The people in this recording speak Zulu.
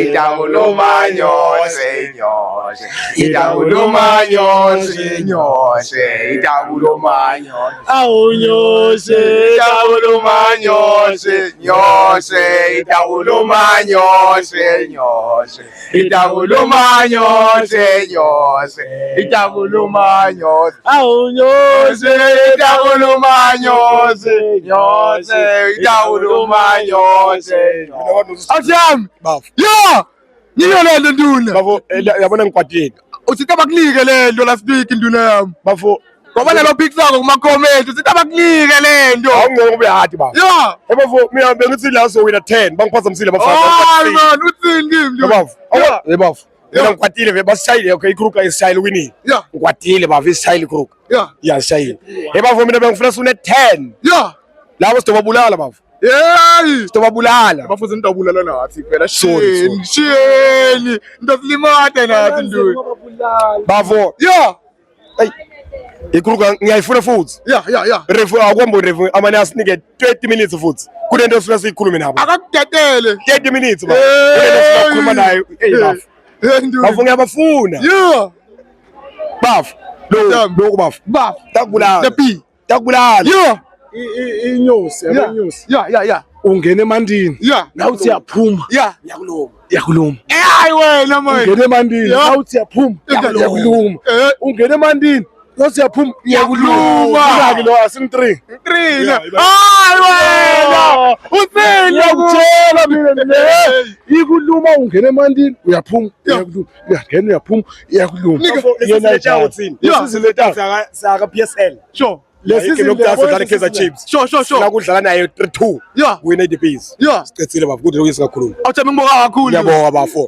Itakulumanyose, nyose. Itakulumanyose, nyose. Itakulumanyose. Awunyose, Itakulumanyose, nyose. Itakulumanyose, nyose. Itakulumanyose, nyose. Itakulumanyose. awunyose, Itakulumanyose, nyose. Itakulumanyose. Awujam. Bafu. Yo! Niyo lento nduna. Bafu, yabona ngikwatile. Usitha bakunike lento last week nduna yami. Bafu, Ngoba nalo pixako kuma comment usitha bakunike lento. awungeke ube hard bafu. Yo! Bafu, mina bengithi la so wina 10, bangiphazamisile bafana. Hayi man, uthini kimi? Bafu. Yeah. Bafu. Mina ngikwatile ve basishayile okay ikruka isishayile winning. Yeah. Ngikwatile bafu isishayile ikruka. Yeah. Yeah, ishayile. Bafu mina bengifuna sune 10. Yeah. Labo sidobabulala bafu. Hey! Sidobabulala. Bafuze nitobulala nathi phela. Sorry. Sheni. Ndokulimata nathi nduna. Bafu. Yeah. Hey. Ikruka ngiyayifuna futhi. Yeah. Refu akwambo refu amane asinike 20 minutes futhi. Kunento esifuna siyikhulume nabo. Akakutetele. 30 minutes bafu. Kunento esifuna ukukhuluma nayo. Hey bafu. Nduna. Bafu ngiyabafuna. Yeah. Bafu. Lokhu bafu. Bafu. Takubulala. The P. Takubulala. Yeah. Inyosi abenyosi Yeah. ungena emandini Yeah. nawuthi yaphuma Yeah. yakuluma Hayi wena man. ungena emandini Yeah. nawuthi yaphuma yakuluma Eh. ungena emandini nawuthi yaphuma Yakuluma. ngaki lo asin 3 Trina. Hayi wena. Uthini ngiyakutshela mina ikuluma ungena emandini uyaphuma yakuluma uyangena uyaphuma yakuluma Yena uthini? Yeah. Lesiziletha saka PSL. Sure. Lesi lokuthatha udlala Kaizer Chiefs. Sure. La kudlala naye 3-2. Yeah. Win the piece. Yeah. Sicela bafu kuthi lokuyisikhuluma. Awuthemba ngibonga kakhulu. Ngiyabonga bafu.